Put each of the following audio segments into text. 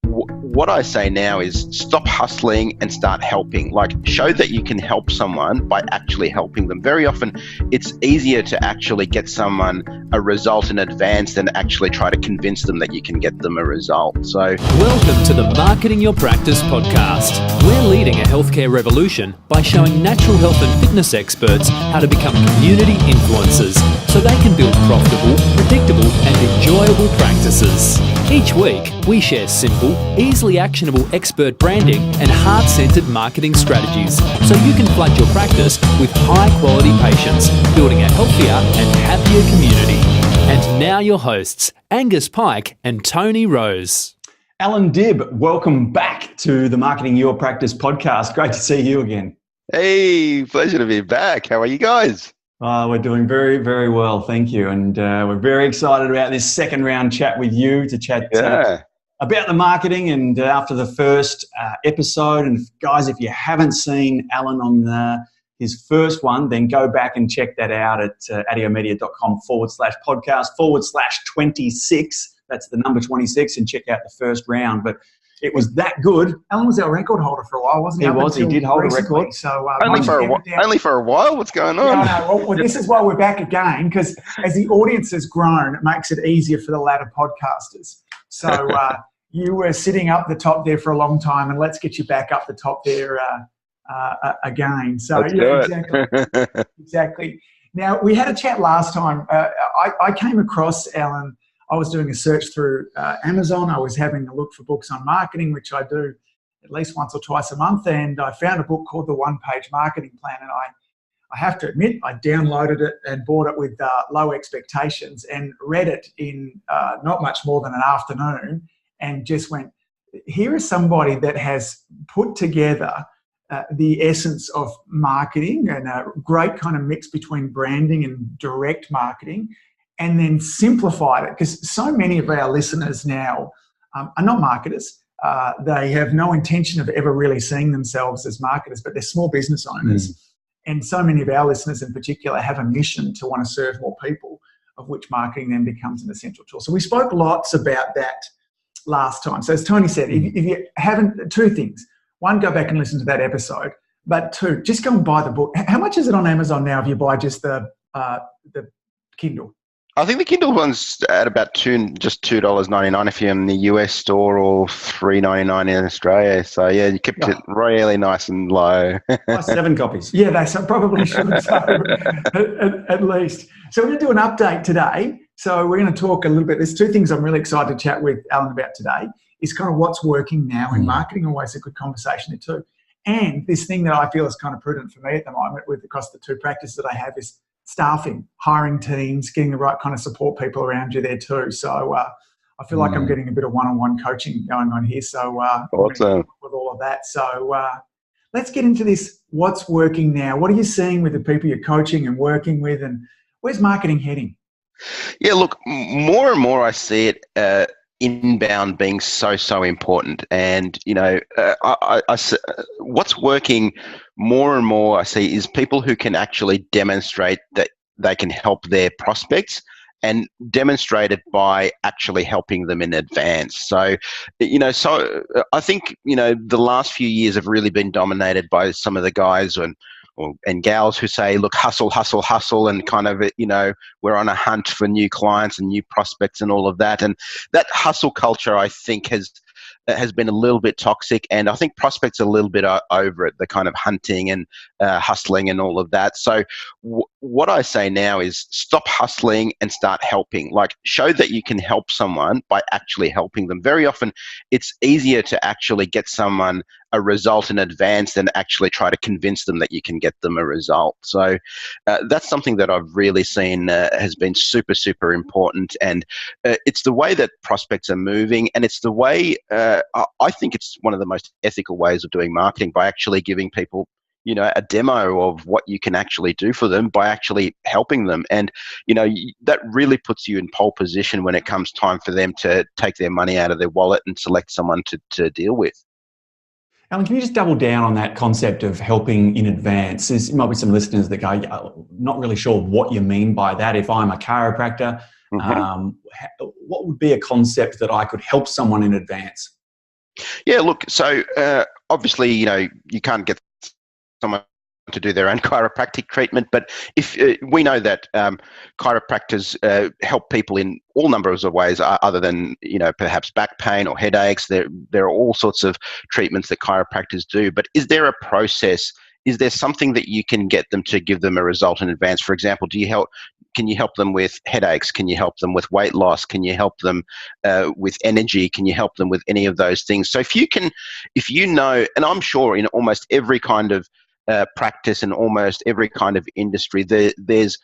What I say now is stop hustling and start helping. Like, show that you can help someone by actually helping them. Very often, it's easier to actually get someone a result in advance than actually try to convince them that you can get them a result. So, welcome to the Marketing Your Practice podcast. We're leading a healthcare revolution by showing natural health and fitness experts how to become community influencers so they can build profitable, predictable, and enjoyable practices. Each week, we share simple, easily actionable expert branding and heart-centered marketing strategies so you can flood your practice with high-quality patients, building a healthier and happier community. And now your hosts, Angus, Pyke and Tony Rose. Allan Dib, welcome back to the Marketing Your Practice podcast. Great to see you again. hey, pleasure to be back. How are you guys? We're doing very, very well, thank you. And we're very excited about this second round chat with you to chat about the marketing. And after the first episode, and guys, if you haven't seen Allan on his first one, then go back and check that out at adiomedia.com/podcast/26. That's the number 26, and check out the first round. But it was that good. Allan was our record holder for a while, wasn't he? He did hold recently, a record. So, only for a while? What's going on? Well, this is why we're back again, because as the audience has grown, it makes it easier for the latter podcasters. So you were sitting up the top there for a long time, and let's get you back up the top there again. So exactly. Now, we had a chat last time. I came across Allan. I was doing a search through Amazon. I was having a look for books on marketing, which I do at least once or twice a month. And I found a book called The One-Page Marketing Plan. And I have to admit, I downloaded it and bought it with low expectations and read it in not much more than an afternoon, and just went, here is somebody that has put together the essence of marketing and a great kind of mix between branding and direct marketing, and then simplified it, because so many of our listeners now are not marketers. They have no intention of ever really seeing themselves as marketers, but they're small business owners. And so many of our listeners in particular have a mission to want to serve more people, of which marketing then becomes an essential tool. So we spoke lots about that last time. So as Tony said, if you haven't, two things. One, go back and listen to that episode. But two, just go and buy the book. How much is it on Amazon now if you buy just the Kindle? I think the Kindle one's at about $2.99 if you're in the US store, or $3.99 in Australia. So yeah, you kept it really nice and low. 7 copies. Yeah, they probably should. So, at least. So we're going to do an update today. So we're going to talk a little bit. There's two things I'm really excited to chat with Allan about today. Is kind of what's working now in marketing. Always a good conversation there too. And this thing that I feel is kind of prudent for me at the moment, across the two practices that I have, is staffing, hiring teams, getting the right kind of support people around you there too. So I feel like I'm getting a bit of one-on-one coaching going on here. So awesome. With all of that. So let's get into this. What's working now? What are you seeing with the people you're coaching and working with, and where's marketing heading? Yeah, look, more and more I see it inbound being so important. And, what's working more and more I see is people who can actually demonstrate that they can help their prospects, and demonstrate it by actually helping them in advance. So, I think, the last few years have really been dominated by some of the guys and gals who say, look, hustle, and kind of, we're on a hunt for new clients and new prospects and all of that. And that hustle culture, I think, has been a little bit toxic, and I think prospects are a little bit over it, the kind of hunting and hustling and all of that. So what I say now is stop hustling and start helping. Like, show that you can help someone by actually helping them. Very often, it's easier to actually get someone a result in advance than actually try to convince them that you can get them a result. So that's something that I've really seen has been super important, and it's the way that prospects are moving, and it's the way I think it's one of the most ethical ways of doing marketing, by actually giving people a demo of what you can actually do for them by actually helping them. And, that really puts you in pole position when it comes time for them to take their money out of their wallet and select someone to deal with. Allan, can you just double down on that concept of helping in advance? There might be some listeners that go, not really sure what you mean by that. If I'm a chiropractor, what would be a concept that I could help someone in advance? Yeah, look, so obviously, you can't get someone to do their own chiropractic treatment, but if we know that chiropractors help people in all numbers of ways other than perhaps back pain or headaches. There are all sorts of treatments that chiropractors do, but is there a process? Is there something that you can get them to give them a result in advance? For example, can you help them with headaches? Can you help them with weight loss? Can you help them with energy? Can you help them with any of those things? So if you know, and I'm sure in almost every kind of practice and almost every kind of industry, there's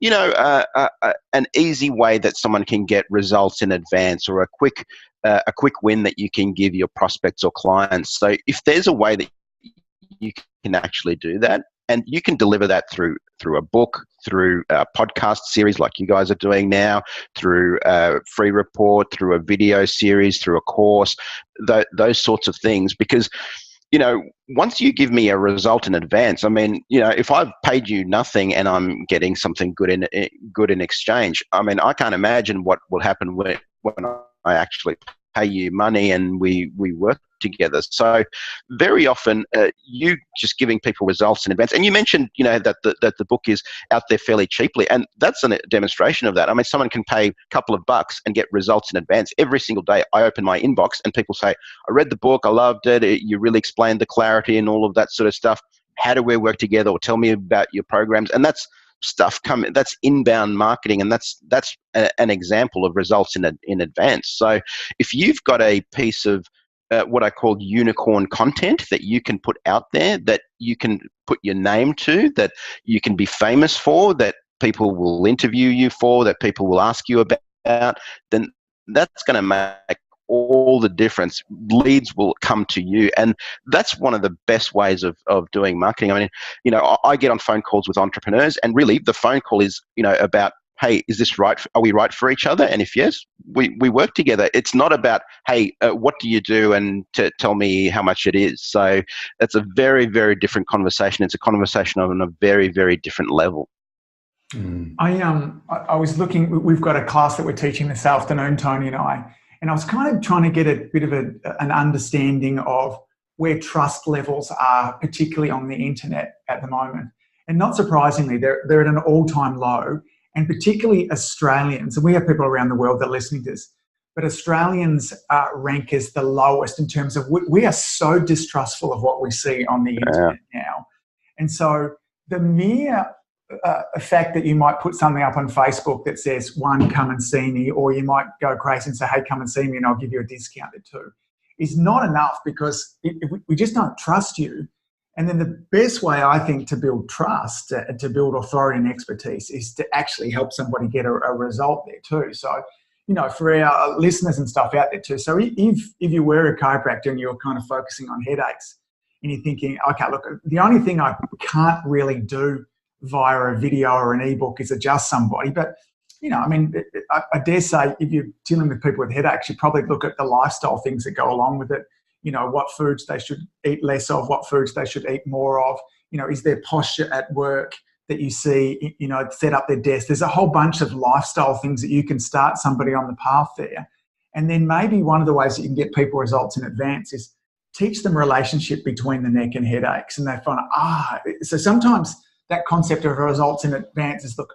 an easy way that someone can get results in advance, or a quick win that you can give your prospects or clients. So if there's a way that you can actually do that, and you can deliver that through a book, through a podcast series like you guys are doing now, through a free report, through a video series, through a course, those sorts of things. Because once you give me a result in advance, I mean, if I've paid you nothing and I'm getting something good in exchange, I mean, I can't imagine what will happen when I actually pay you money and we work together. So very often you just giving people results in advance. And you mentioned that the book is out there fairly cheaply, and that's a demonstration of that. I mean, someone can pay a couple of bucks and get results in advance. Every single day I open my inbox and people say, I read the book, I loved it, you really explained the clarity and all of that sort of stuff. How do we work together? Or tell me about your programs. And that's that's inbound marketing, and that's an example of results in advance. So if you've got a piece of what I call unicorn content that you can put out there, that you can put your name to, that you can be famous for, that people will interview you for, that people will ask you about, then that's going to make all the difference. Leads will come to you, and that's one of the best ways of doing marketing. I mean, I get on phone calls with entrepreneurs, and really the phone call is about, hey, is this right? Are we right for each other? And if yes, we work together. It's not about, hey, what do you do, and to tell me how much it is. So that's a very, very different conversation. It's a conversation on a very, very different level. I was looking, we've got a class that we're teaching this afternoon, Tony and I was kind of trying to get a bit of an understanding of where trust levels are, particularly on the internet at the moment. And not surprisingly, they're at an all-time low. And particularly Australians, and we have people around the world that are listening to this, but Australians rank as the lowest in terms of we are so distrustful of what we see on the internet now. And so the mere fact that you might put something up on Facebook that says, one, come and see me, or you might go crazy and say, hey, come and see me and I'll give you a discount or two, is not enough, because we just don't trust you. And then the best way, I think, to build trust, to build authority and expertise, is to actually help somebody get a result there too. So, for our listeners and stuff out there too. So if you were a chiropractor and you're kind of focusing on headaches and you're thinking, okay, look, the only thing I can't really do via a video or an ebook is adjust somebody. But, I dare say if you're dealing with people with headaches, you probably look at the lifestyle things that go along with it. What foods they should eat less of, what foods they should eat more of. Is there posture at work that you see, set up their desk? There's a whole bunch of lifestyle things that you can start somebody on the path there. And then maybe one of the ways that you can get people results in advance is teach them relationship between the neck and headaches. And they find, so sometimes that concept of results in advance is, look,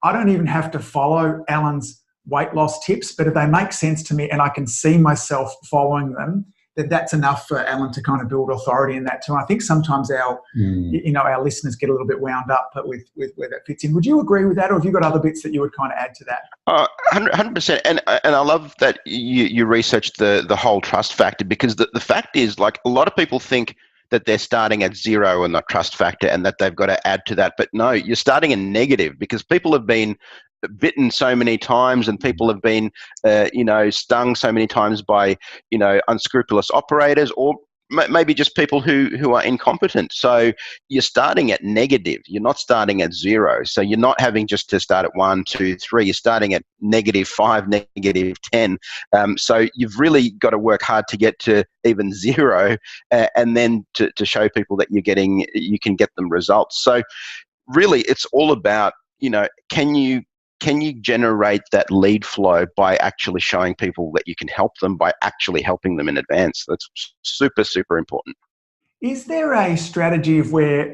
I don't even have to follow Allan's weight loss tips, but if they make sense to me and I can see myself following them, that's enough for Allan to kind of build authority in that too. I think sometimes our listeners get a little bit wound up with where that fits in. Would you agree with that, or have you got other bits that you would kind of add to that? 100%. And I love that you researched the whole trust factor, because the fact is, like, a lot of people think that they're starting at zero in the trust factor and that they've got to add to that. But no, you're starting in negative, because people have been bitten so many times, and people have been, stung so many times by, unscrupulous operators, or maybe just people who are incompetent. So you're starting at negative. You're not starting at zero. So you're not having just to start at 1, 2, 3. You're starting at -5, -10. So you've really got to work hard to get to even zero, and then to show people that you can get them results. So really, it's all about, can can you generate that lead flow by actually showing people that you can help them by actually helping them in advance? That's super, super important. Is there a strategy of where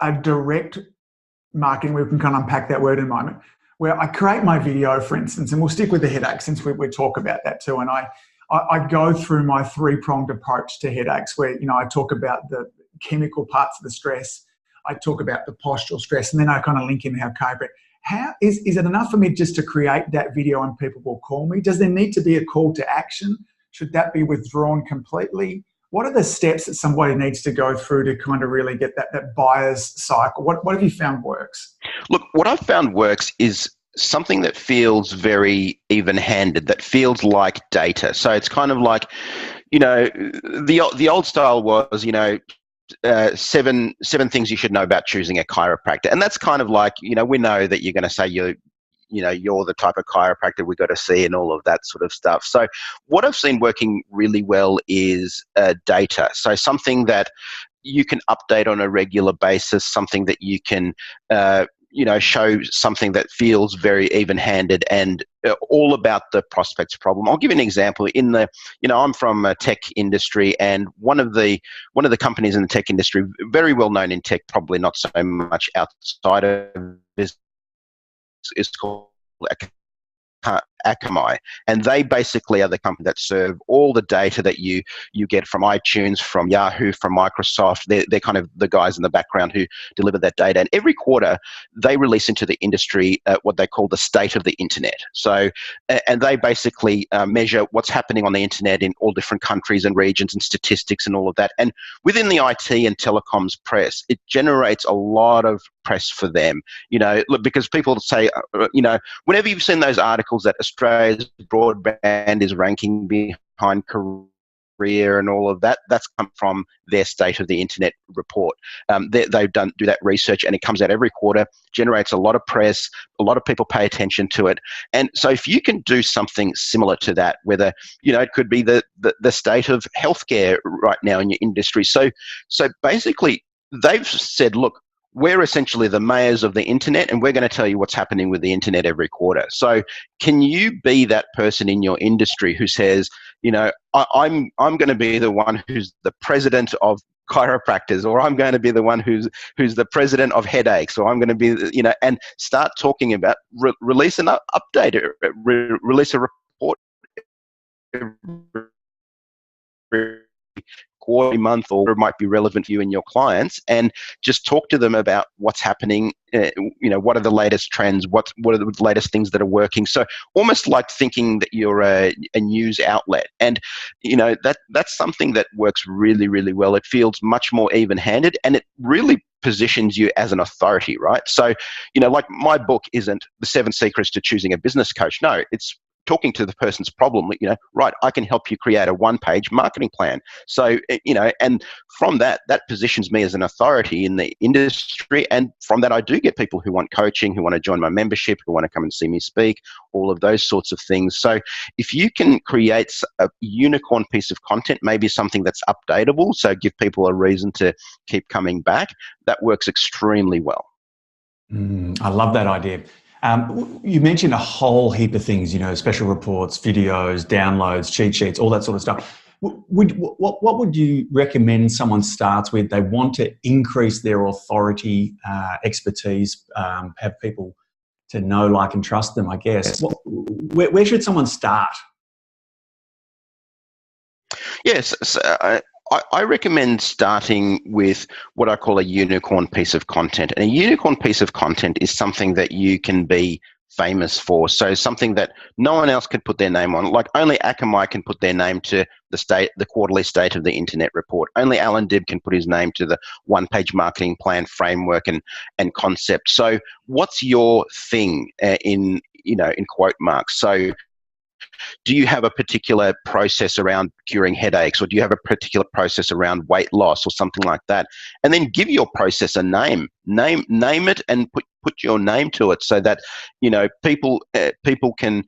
a direct marketing, we can kind of unpack that word in a moment, where I create my video, for instance, and we'll stick with the headache since we talk about that too, and I go through my three-pronged approach to headaches where, I talk about the chemical parts of the stress, I talk about the postural stress, and then I kind of link in how cope. How is it enough for me just to create that video and people will call me? Does there need to be a call to action? Should that be withdrawn completely? What are the steps that somebody needs to go through to kind of really get that buyer's cycle? What have you found works? Look, what I've found works is something that feels very even-handed, that feels like data. So it's kind of like, the old style was, seven things you should know about choosing a chiropractor, and that's kind of like, we know that you're going to say you're the type of chiropractor we got to see and all of that sort of stuff. So what I've seen working really well is data. So something that you can update on a regular basis, something that you can show something that feels very even-handed and all about the prospect's problem. I'll give you an example. I'm from a tech industry, and one of the companies in the tech industry, very well known in tech, probably not so much outside of this, is called Akamai, and they basically are the company that serve all the data that you get from iTunes, from Yahoo, from Microsoft. They're kind of the guys in the background who deliver that data. And every quarter, they release into the industry what they call the state of the internet. So, and they basically measure what's happening on the internet in all different countries and regions and statistics and all of that. And within the IT and telecoms press, it generates a lot of press for them, because people say, whenever you've seen those articles that Australia's broadband is ranking behind Korea and all of that, that's come from their State of the Internet report. They've do that research, and it comes out every quarter, generates a lot of press, a lot of people pay attention to it. And so if you can do something similar to that, whether, it could be the state of healthcare right now in your industry. So basically they've said, look, we're essentially the mayors of the internet, and we're going to tell you what's happening with the internet every quarter. So can you be that person in your industry who says, I'm going to be the one who's the president of chiropractors, or I'm going to be the one who's the president of headaches, or I'm going to be, and start talking about release an update, release a report quarterly, month, or it might be relevant to you and your clients, and just talk to them about what's happening. What are the latest trends? What are the latest things that are working? So almost like thinking that you're a news outlet, and that's something that works really, really well. It feels much more even-handed, and it really positions you as an authority, right? So like my book isn't the 7 secrets to choosing a business coach. No, it's talking to the person's problem, right, I can help you create a 1-page marketing plan. So, and from that positions me as an authority in the industry. And from that, I do get people who want coaching, who want to join my membership, who want to come and see me speak, all of those sorts of things. So if you can create a unicorn piece of content, maybe something that's updatable, so give people a reason to keep coming back, that works extremely well. I love that idea. You mentioned a whole heap of things, special reports, videos, downloads, cheat sheets, all that sort of stuff. What would you recommend someone starts with? They want to increase their authority, expertise, have people to know, like, and trust them, I guess. Where should someone start? Yes, I recommend starting with what I call a unicorn piece of content. And a unicorn piece of content is something that you can be famous for. So something that no one else could put their name on. Like only Akamai can put their name to the quarterly state of the internet report. Only Allan Dib can put his name to the 1-page marketing plan framework and concept. So what's your thing in quote marks? So do you have a particular process around curing headaches, or do you have a particular process around weight loss or something like that? And then give your process a name. Name it and put your name to it, so that people can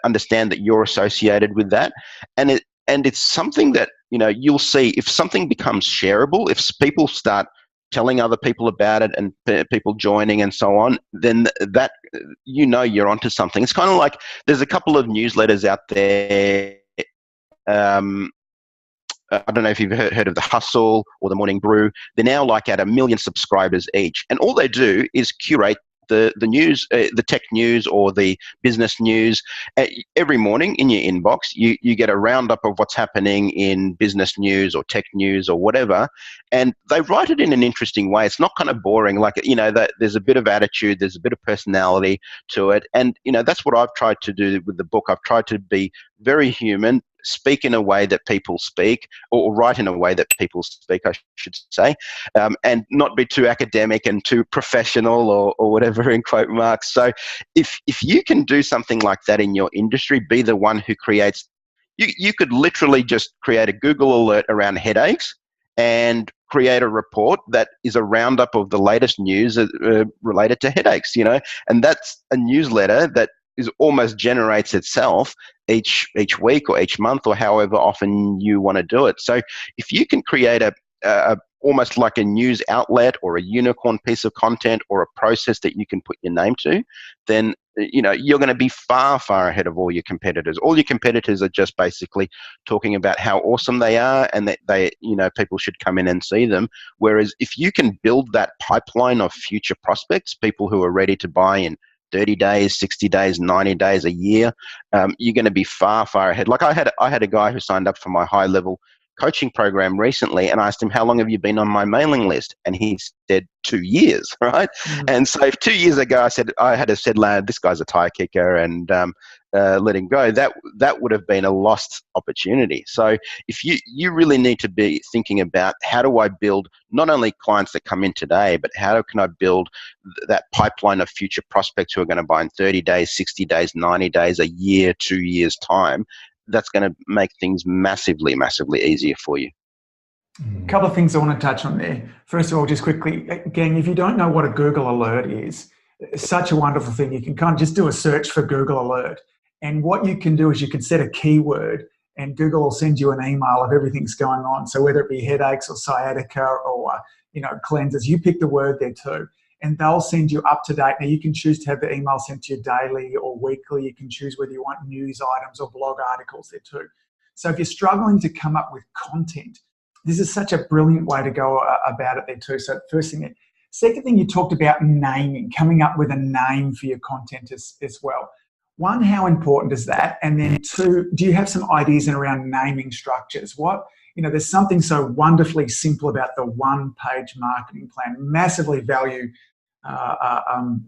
understand that you're associated with that. And it's something that you'll see if something becomes shareable, if people start telling other people about it and people joining and so on, then that, you're onto something. It's kind of like there's a couple of newsletters out there. I don't know if you've heard of The Hustle or The Morning Brew. They're now like at 1 million subscribers each. And all they do is curate the news, the tech news or the business news. Every morning in your inbox, you get a roundup of what's happening in business news or tech news or whatever. And they write it in an interesting way. It's not kind of boring. Like, that there's a bit of attitude, there's a bit of personality to it. And, that's what I've tried to do with the book. I've tried to be very human, speak in a way that people speak, or write in a way that people speak, I should say, and not be too academic and too professional or whatever in quote marks. So if you can do something like that in your industry, be the one who creates, you could literally just create a Google alert around headaches and create a report that is a roundup of the latest news related to headaches, and that's a newsletter that almost generates itself each week or each month or however often you want to do it. So if you can create a almost like a news outlet or a unicorn piece of content or a process that you can put your name to, then you're going to be far, far ahead of all your competitors. All your competitors are just basically talking about how awesome they are and that they, people should come in and see them. Whereas if you can build that pipeline of future prospects, people who are ready to buy in 30 days, 60 days, 90 days, a year, you're going to be far, far ahead. Like I had a guy who signed up for my high-level coaching program recently, and I asked him, how long have you been on my mailing list? And he said 2 years, right? And so if 2 years ago I had said, this guy's a tire kicker and let him go, that would have been a lost opportunity. So if you really need to be thinking about, how do I build not only clients that come in today, but how can I build that pipeline of future prospects who are going to buy in 30 days, 60 days, 90 days, a year, 2 years time? That's going to make things massively, massively easier for you. A couple of things I want to touch on there. First of all, just quickly, gang, if you don't know what a Google alert is, it's such a wonderful thing. You can kind of just do a search for Google alert. And what you can do is you can set a keyword and Google will send you an email of everything that's going on. So whether it be headaches or sciatica or, cleansers, you pick the word there too. And they'll send you up to date. Now you can choose to have the email sent to you daily or weekly. You can choose whether you want news items or blog articles there too. So if you're struggling to come up with content, this is such a brilliant way to go about it there too. So first thing. Second thing, you talked about naming, coming up with a name for your content as well. One, how important is that? And then two, do you have some ideas around naming structures? There's something so wonderfully simple about the one-page marketing plan. Massively value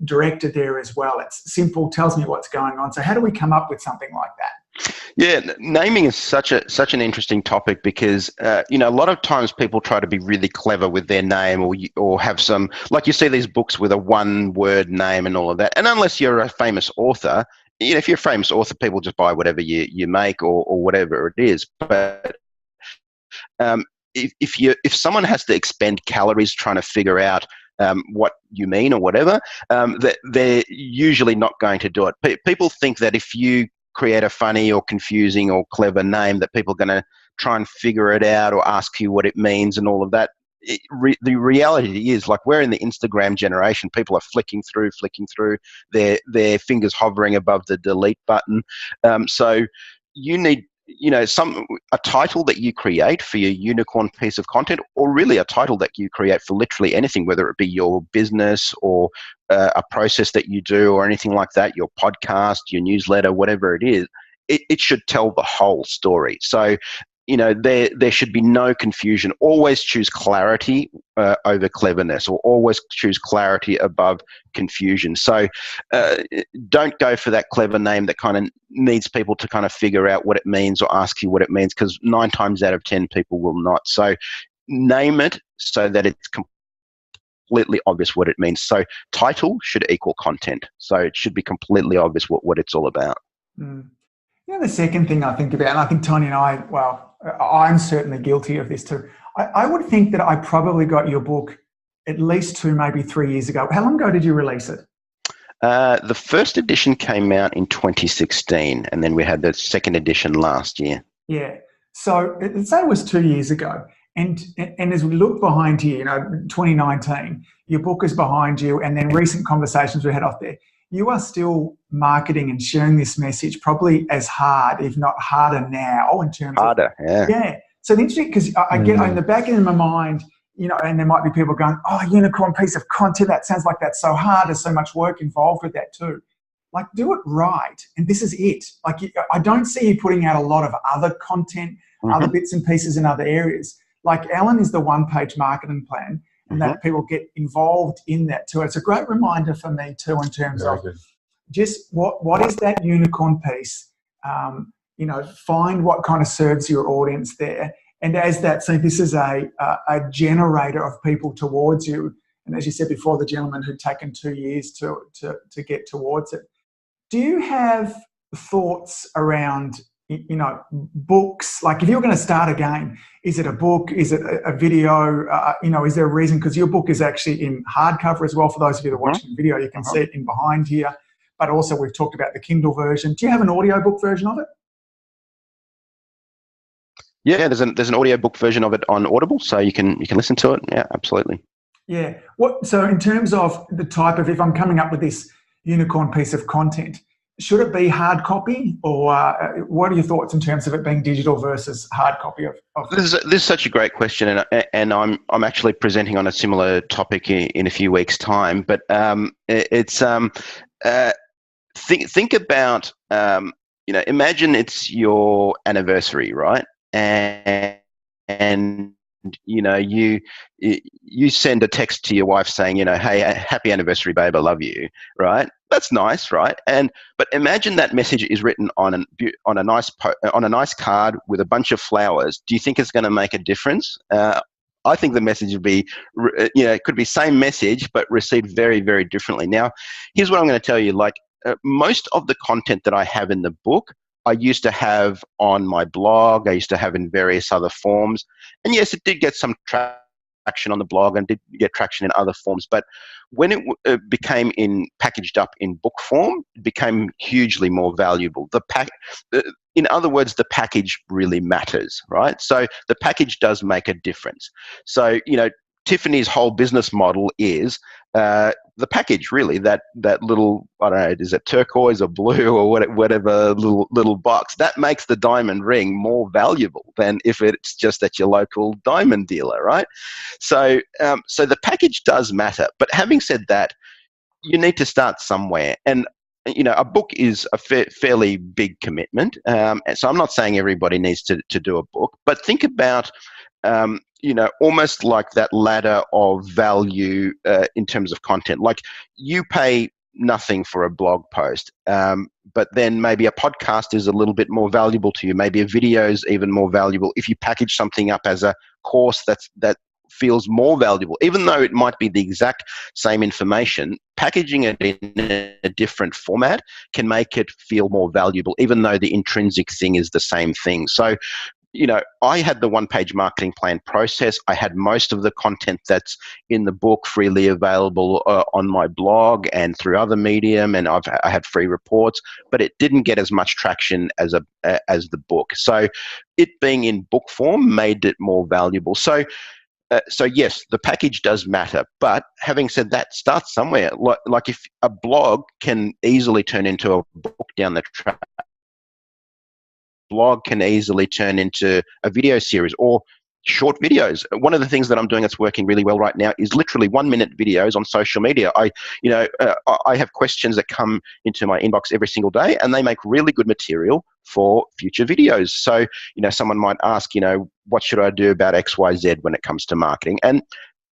directed there as well. It's simple, tells me what's going on. So how do we come up with something like that? Yeah, naming is such an interesting topic because a lot of times people try to be really clever with their name or have some, like you see these books with a one-word name and all of that. And unless you're a famous author, if you're a famous author, people just buy whatever you make or whatever it is. But if someone has to expend calories trying to figure out what you mean or whatever, they're usually not going to do it. People think that if you create a funny or confusing or clever name that people are going to try and figure it out or ask you what it means and all of that. The reality is, like, we're in the Instagram generation. People are flicking through, their fingers hovering above the delete button. So you need a title that you create for your unicorn piece of content, or really a title that you create for literally anything, whether it be your business or a process that you do or anything like that, your podcast, your newsletter, whatever it is, it should tell the whole story. So, there should be no confusion. Always choose clarity over cleverness, or always choose clarity above confusion. So don't go for that clever name that kind of needs people to kind of figure out what it means or ask you what it means, because 9 times out of 10 people will not. So name it so that it's completely obvious what it means. So title should equal content. So it should be completely obvious what it's all about. The second thing I think about, and I think Tony and I'm certainly guilty of this too. I would think that I probably got your book at least 2, maybe 3 years ago. How long ago did you release it? The first edition came out in 2016, and then we had the second edition last year. Yeah. So let's say it was 2 years ago. And as we look behind you, 2019, your book is behind you, and then recent conversations we had off there, you are still marketing and sharing this message probably as hard, if not harder now in terms of... Yeah. So the interesting, because I get in the back end of my mind, and there might be people going, oh, unicorn piece of content, that sounds like that's so hard. There's so much work involved with that too. Like, do it right. And this is it. Like, I don't see you putting out a lot of other content, other bits and pieces in other areas. Like, Allan is the one-page marketing plan, and that people get involved in that too. It's a great reminder for me too, in terms of just what is that unicorn piece. Find what kind of serves your audience there. And as that, so this is a generator of people towards you. And as you said before, the gentleman who'd taken 2 years to get towards it. Do you have thoughts around, books? Like, if you're going to start again, is it a book? Is it a video? Is there a reason? Because your book is actually in hardcover as well. For those of you that are watching the video, you can see it in behind here. But also, we've talked about the Kindle version. Do you have an audiobook version of it? Yeah, there's an audiobook version of it on Audible, so you can listen to it. Yeah, absolutely. Yeah. So in terms of the type of, if I'm coming up with this unicorn piece of content, should it be hard copy, or what are your thoughts in terms of it being digital versus hard copy of This is such a great question, and I'm actually presenting on a similar topic in a few weeks' time. But think about imagine it's your anniversary, right? And you send a text to your wife saying, hey, happy anniversary, babe, I love you, right? That's nice, right? But imagine that message is written on a nice card with a bunch of flowers. Do you think it's going to make a difference? I think the message would be, it could be same message but received very, very differently. Now, here's what I'm going to tell you. Like, most of the content that I have in the book, I used to have on my blog. I used to have in various other forms. And yes, it did get some traction on the blog and did get traction in other forms. But when it became packaged up in book form, it became hugely more valuable. In other words, the package really matters, right? So the package does make a difference. So, Tiffany's whole business model is the package, really, that little, I don't know, is it turquoise or blue or whatever little box, that makes the diamond ring more valuable than if it's just at your local diamond dealer, right? So the package does matter. But having said that, you need to start somewhere. And a book is a fairly big commitment. And so I'm not saying everybody needs to do a book, but think about almost like that ladder of value in terms of content. Like, you pay nothing for a blog post, but then maybe a podcast is a little bit more valuable to you. Maybe a video is even more valuable. If you package something up as a course that feels more valuable, even though it might be the exact same information, packaging it in a different format can make it feel more valuable, even though the intrinsic thing is the same thing. So, I had the one-page marketing plan process. I had most of the content that's in the book freely available on my blog and through other medium, and I had free reports, but it didn't get as much traction as the book. So it being in book form made it more valuable. So yes, the package does matter, but having said that, start somewhere. Like if a blog can easily turn into a book down the track, blog can easily turn into a video series or short videos. One of the things that I'm doing that's working really well right now is literally 1-minute videos on social media. I have questions that come into my inbox every single day, and they make really good material for future videos. So, someone might ask, what should I do about XYZ when it comes to marketing? And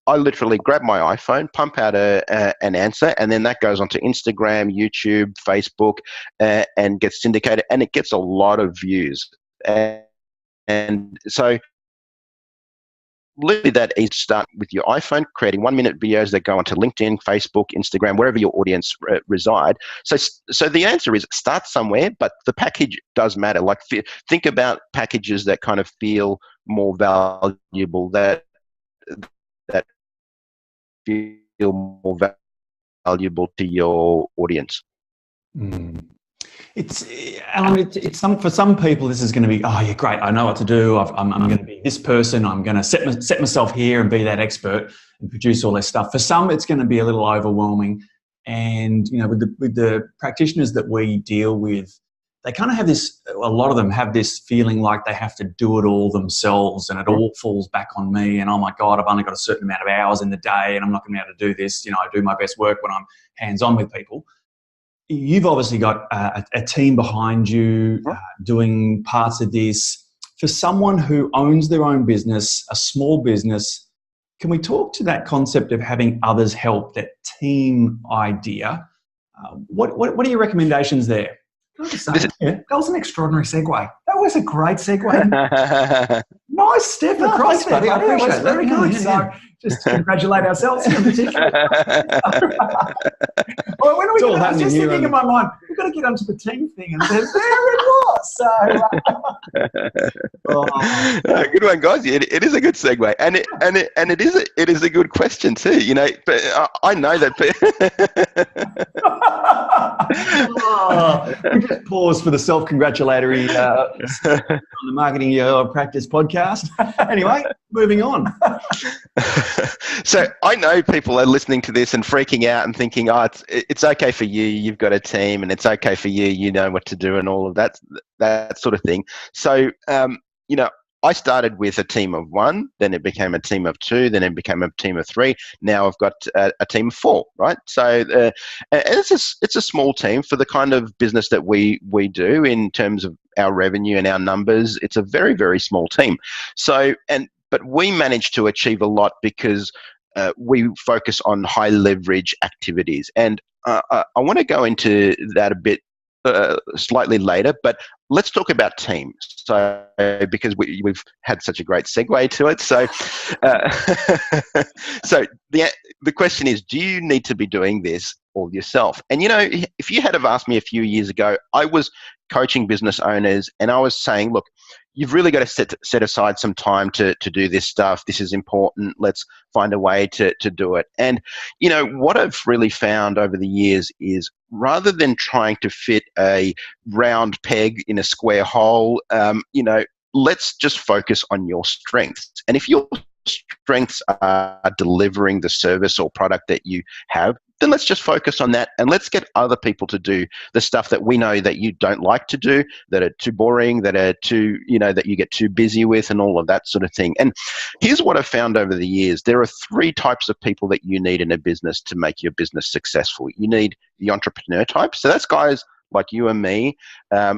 I literally grab my iPhone, pump out an answer, and then that goes onto Instagram, YouTube, Facebook, and gets syndicated, and it gets a lot of views. And so literally that is start with your iPhone, creating 1-minute videos that go onto LinkedIn, Facebook, Instagram, wherever your audience reside. So the answer is start somewhere, but the package does matter. Like, think about packages that kind of feel more valuable, that feel more valuable to your audience. It's, Alan, for some people, this is going to be, oh, yeah, great. I know what to do. I'm going to be this person. I'm going to set myself here and be that expert and produce all this stuff. For some, it's going to be a little overwhelming. And, you know, with the practitioners that we deal with, they kind of have this, a lot of them have this feeling like they have to do it all themselves and it all falls back on me. And, oh my God, I've only got a certain amount of hours in the day and I'm not going to be able to do this. You know, I do my best work when I'm hands-on with people. You've obviously got a team behind you doing parts of this. For someone who owns their own business, a small business, can we talk to that concept of having others help, that team idea? What are your recommendations there? That was an extraordinary segue. That was a great segue. Nice step across there. I appreciate that. Very good. So just congratulate ourselves in particular. Well, when I was just thinking in my mind, we've got to get onto the team thing, and there it was. So, good one, guys. It is a good segue, and it is a good question too. You know, but I know that. We just pause for the self-congratulatory on the Marketing Your Practice podcast. Anyway, moving on. So I know people are listening to this and freaking out and thinking, oh, it's okay for you. You've got a team, and it's okay for you. You know what to do, and all of that sort of thing. So you know, I started with a team of 1, then it became a team of 2, then it became a team of 3. Now I've got a team of 4, right? So and it's a small team for the kind of business that we do in terms of our revenue and our numbers. It's a very, very small team. So but we managed to achieve a lot because we focus on high leverage activities, and I want to go into that a bit slightly later, but let's talk about teams. So, because we've had such a great segue to it. So, so the question is, do you need to be doing this all yourself? And, you know, if you had have asked me a few years ago, I was coaching business owners and I was saying, look, you've really got to set aside some time to do this stuff. This is important. Let's find a way to do it. And, you know, what I've really found over the years is rather than trying to fit a round peg in a square hole, you know, let's just focus on your strengths. And if your strengths are delivering the service or product that you have, then let's just focus on that and let's get other people to do the stuff that we know that you don't like to do, that are too boring, that are too, you know, that you get too busy with, and all of that sort of thing. And here's what I've found over the years. There are 3 types of people that you need in a business to make your business successful. You need the entrepreneur type. So that's guys like you and me.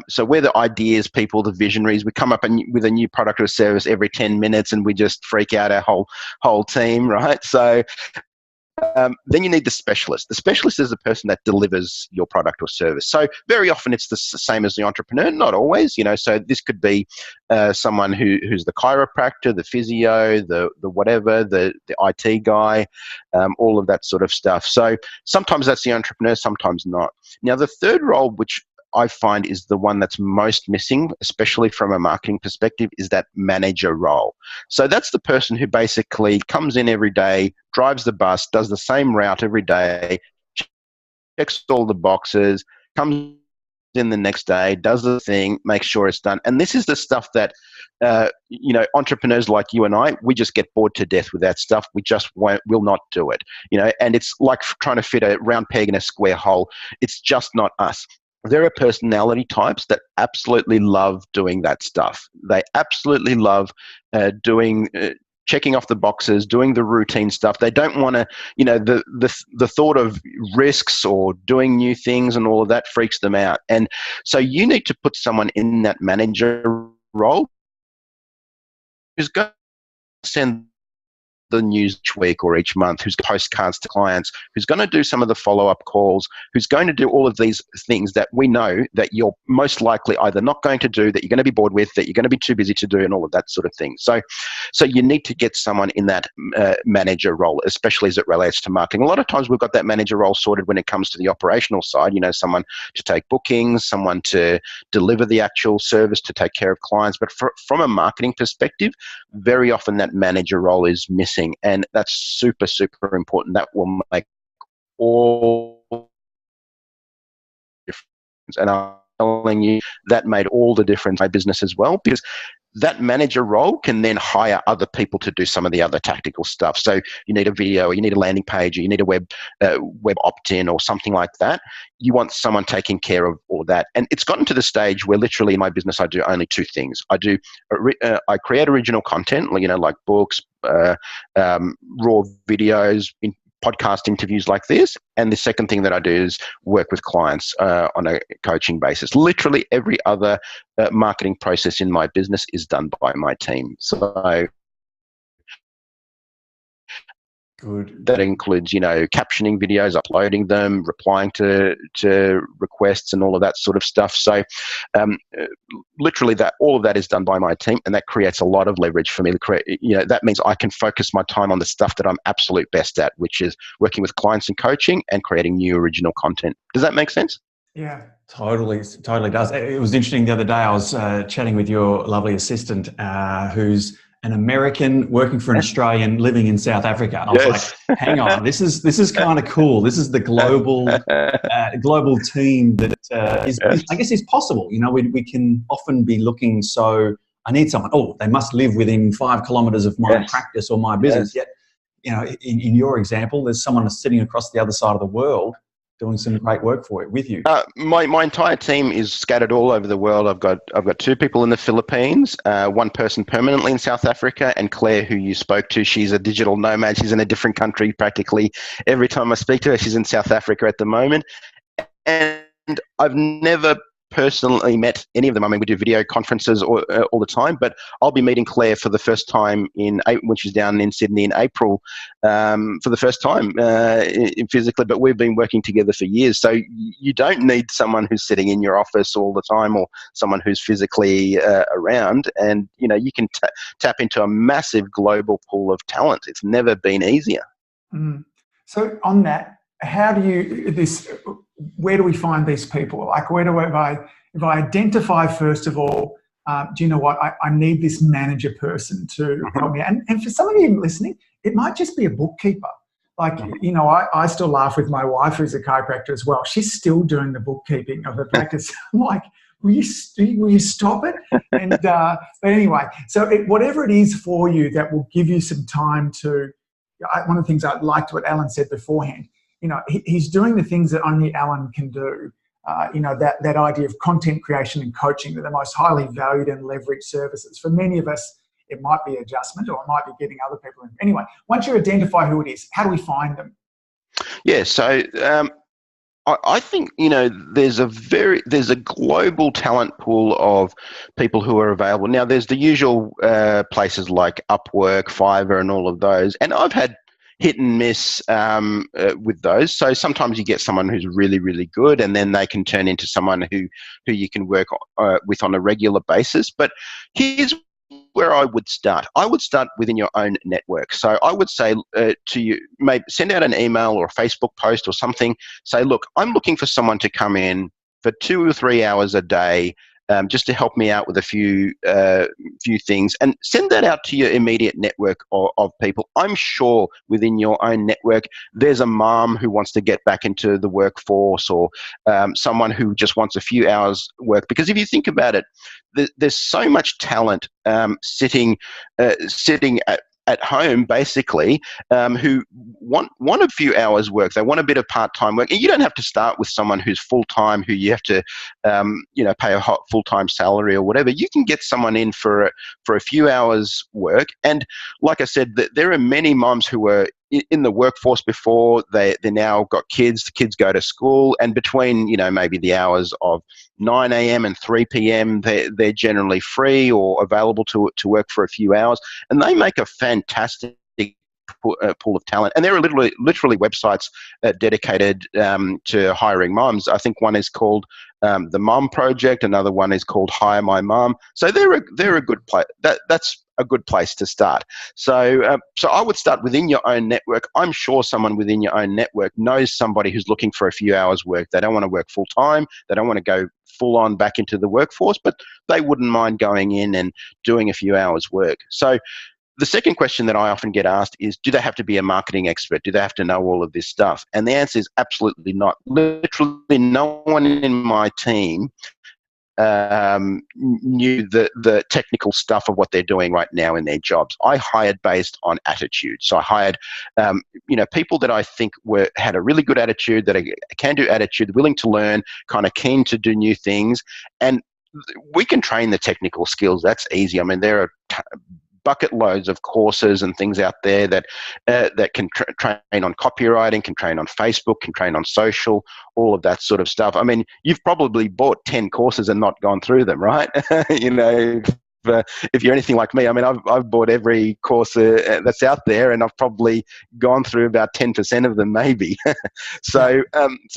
So we're the ideas people, the visionaries. We come up with a new product or service every 10 minutes and we just freak out our whole team, right? So then you need the specialist. The specialist is the person that delivers your product or service. So very often it's the same as the entrepreneur, not always, you know. So this could be someone who's the chiropractor, the physio, the whatever, the IT guy, all of that sort of stuff. So sometimes that's the entrepreneur, sometimes not. Now the third role, which I find is the one that's most missing, especially from a marketing perspective, is that manager role. So that's the person who basically comes in every day, drives the bus, does the same route every day, checks all the boxes, comes in the next day, does the thing, makes sure it's done. And this is the stuff that, you know, entrepreneurs like you and I, we just get bored to death with that stuff. We just will not do it, you know, and it's like trying to fit a round peg in a square hole. It's just not us. There are personality types that absolutely love doing that stuff. They absolutely love checking off the boxes, doing the routine stuff. They don't want to, you know, the thought of risks or doing new things and all of that freaks them out. And so you need to put someone in that manager role who's going to send the news each week or each month, who's postcards to clients, who's going to do some of the follow-up calls, who's going to do all of these things that we know that you're most likely either not going to do, that you're going to be bored with, that you're going to be too busy to do, and all of that sort of thing. So you need to get someone in that manager role, especially as it relates to marketing. A lot of times we've got that manager role sorted when it comes to the operational side, you know, someone to take bookings, someone to deliver the actual service, to take care of clients. But from a marketing perspective, very often that manager role is missing. And that's super, super important. That will make all difference. And telling you that made all the difference in my business as well, because that manager role can then hire other people to do some of the other tactical stuff. So you need a video, or you need a landing page, or you need a web opt-in or something like that. You want someone taking care of all of that. And it's gotten to the stage where literally in my business, I do only two things. I create original content, like books, raw videos, podcast interviews like this. And the second thing that I do is work with clients on a coaching basis. Literally every other marketing process in my business is done by my team. So good. That includes, captioning videos, uploading them, replying to requests and all of that sort of stuff. So literally all of that is done by my team, and that creates a lot of leverage for me to create. That means I can focus my time on the stuff that I'm absolute best at, which is working with clients and coaching and creating new original content. Does that make sense? Yeah. Totally does. It was interesting the other day. I was chatting with your lovely assistant, who's an American working for an Australian living in South Africa. I was like, hang on, this is kind of cool. This is the global team that I guess is possible. We can often be looking, so I need someone. Oh, they must live within 5 kilometers of my practice or my business. Yet, in your example, there's someone sitting across the other side of the world doing some great work with you. My entire team is scattered all over the world. I've got 2 people in the Philippines, 1 person permanently in South Africa, and Claire, who you spoke to, she's a digital nomad. She's in a different country practically every time I speak to her. She's in South Africa at the moment. And I've never personally met any of them. I mean, we do video conferences all the time, but I'll be meeting Claire for the first time when she's down in Sydney in April, for the first time physically, but we've been working together for years. So you don't need someone who's sitting in your office all the time, or someone who's physically around, and you can tap into a massive global pool of talent. It's never been easier. So on that, where do we find these people? Like, if I identify, first of all, do you know what, I need this manager person to help me. And for some of you listening, it might just be a bookkeeper. Like, I still laugh with my wife, who's a chiropractor as well. She's still doing the bookkeeping of the practice. I'm like, will you stop it? And but anyway, so whatever it is for you that will give you some time to, one of the things I liked what Allan said beforehand, he's doing the things that only Allan can do. That idea of content creation and coaching, they're the most highly valued and leveraged services. For many of us, it might be adjustment, or it might be getting other people in. Anyway, once you identify who it is, how do we find them? Yeah, so I think there's a global talent pool of people who are available. Now, there's the usual places like Upwork, Fiverr, and all of those, and I've had hit and miss with those. So sometimes you get someone who's really, really good, and then they can turn into someone who you can work with on a regular basis. But here's where I would start. I would start within your own network. So I would say to you, maybe send out an email or a Facebook post or something. Say, look, I'm looking for someone to come in for 2 or 3 hours a day, just to help me out with a few things, and send that out to your immediate network of people. I'm sure within your own network, there's a mom who wants to get back into the workforce, or someone who just wants a few hours work. Because if you think about it, there's so much talent sitting at home, basically, who want a few hours work. They want a bit of part-time work. And you don't have to start with someone who's full-time, who you have to, pay a hot full-time salary or whatever. You can get someone in for a few hours work. And like I said, there are many moms who were in the workforce before. They now got kids. The kids go to school, and between maybe the hours of 9 a.m. and 3 p.m. they're generally free or available to work for a few hours, and they make a fantastic pool of talent. And there are literally websites dedicated to hiring moms. I think one is called the Mom Project. Another one is called Hire My Mom. So they're a good place. That's a good place to start. So I would start within your own network. I'm sure someone within your own network knows somebody who's looking for a few hours work. They don't want to work full time. They don't want to go full on back into the workforce, but they wouldn't mind going in and doing a few hours work. So the second question that I often get asked is, do they have to be a marketing expert? Do they have to know all of this stuff? And the answer is absolutely not. Literally no one in my team knew the technical stuff of what they're doing right now in their jobs. I hired based on attitude. So I hired, people that I think had a really good attitude, that a can-do attitude, willing to learn, kind of keen to do new things. And we can train the technical skills. That's easy. I mean, there are bucket loads of courses and things out there that can train on copywriting, can train on Facebook, can train on social, all of that sort of stuff. I mean, you've probably bought 10 courses and not gone through them, right? If you're anything like me, I mean, I've bought every course that's out there, and I've probably gone through about 10% of them, maybe. So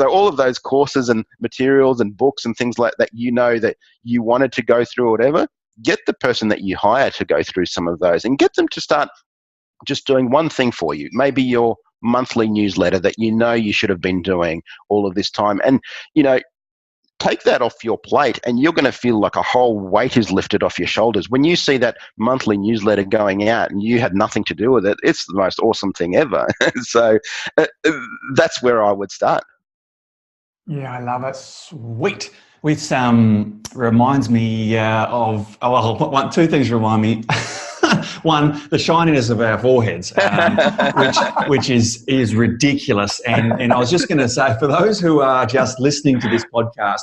all of those courses and materials and books and things like that, that you wanted to go through or whatever, get the person that you hire to go through some of those and get them to start just doing one thing for you. Maybe your monthly newsletter that you should have been doing all of this time. And, take that off your plate, and you're going to feel like a whole weight is lifted off your shoulders. When you see that monthly newsletter going out and you had nothing to do with it, it's the most awesome thing ever. So that's where I would start. Yeah, I love it. Sweet. Which reminds me of, two things remind me. One, the shininess of our foreheads, which is ridiculous. And I was just going to say, for those who are just listening to this podcast,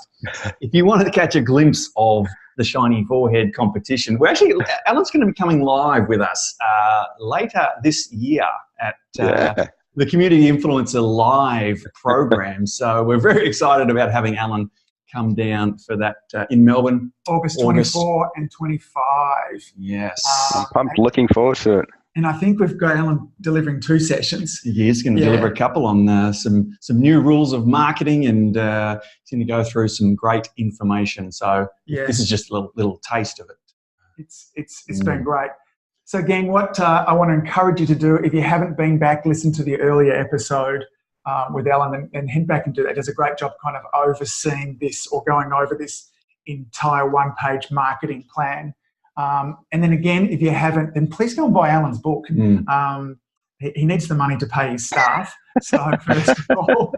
if you wanted to catch a glimpse of the shiny forehead competition, Allan's going to be coming live with us later this year at the Community Influencer Live program. So we're very excited about having Allan come down for that in Melbourne. August 24 and 25. Yes. I'm pumped, looking forward to it. And I think we've got Allan delivering 2 sessions. He is going to deliver a couple on some new rules of marketing, and he's going to go through some great information. So this is just a little taste of it. It's been great. So again, what I want to encourage you to do, if you haven't been back, listen to the earlier episode with Allan and head back and do that. He does a great job kind of overseeing this or going over this entire one-page marketing plan. And then again, if you haven't, then please go and buy Allan's book. He needs the money to pay his staff. So first of all,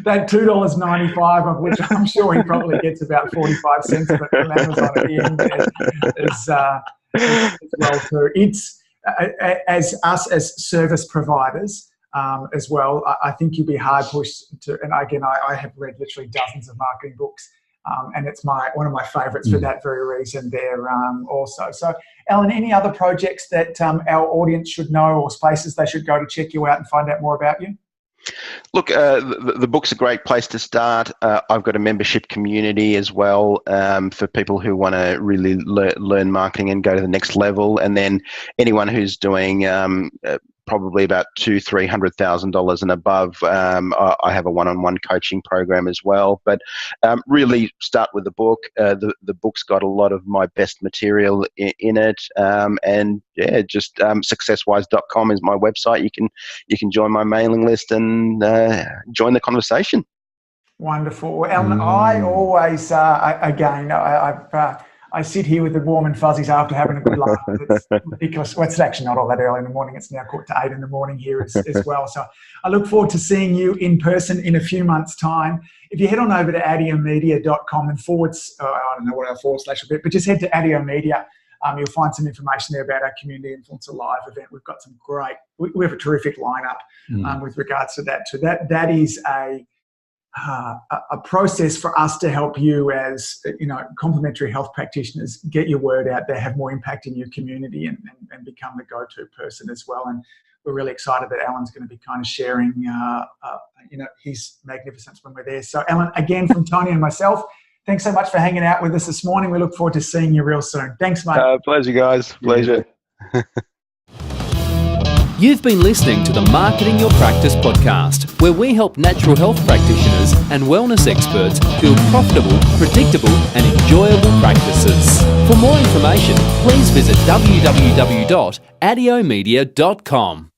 that $2.95, of which I'm sure he probably gets about 45 cents of it from Amazon at the end, is well too. It's as us as service providers as well. I think you'd be hard pushed to. And again, I have read literally dozens of marketing books. And it's one of my favourites for that very reason there also. So, Allan, any other projects that our audience should know or places they should go to check you out and find out more about you? Look, the book's a great place to start. I've got a membership community as well for people who want to really learn marketing and go to the next level. And then anyone who's doing probably about $200,000-$300,000 and above, I have a one-on-one coaching program as well. But really start with the book. The book's got a lot of my best material in it, and just successwise.com is my website. You can join my mailing list and join the conversation. Wonderful. Well, Allan, I always I sit here with the warm and fuzzies after having a good laugh. Because it's actually not all that early in the morning. It's now quarter to 8 in the morning here as well. So I look forward to seeing you in person in a few months' time. If you head on over to ADIOmedia.com and I don't know what our / will be, but just head to ADIO Media. You'll find some information there about our Community Influencer Live event. We've got some we have a terrific lineup with regards to that. So that is a process for us to help you as complementary health practitioners get your word out there, have more impact in your community, and become the go-to person as well. And we're really excited that Allan's going to be kind of sharing his magnificence when we're there. So Allan, again, from Tony and myself, thanks so much for hanging out with us this morning. We look forward to seeing you real soon. Thanks, mate. Pleasure, guys. Pleasure. You've been listening to the Marketing Your Practice podcast, where we help natural health practitioners and wellness experts build profitable, predictable, and enjoyable practices. For more information, please visit www.adiomedia.com.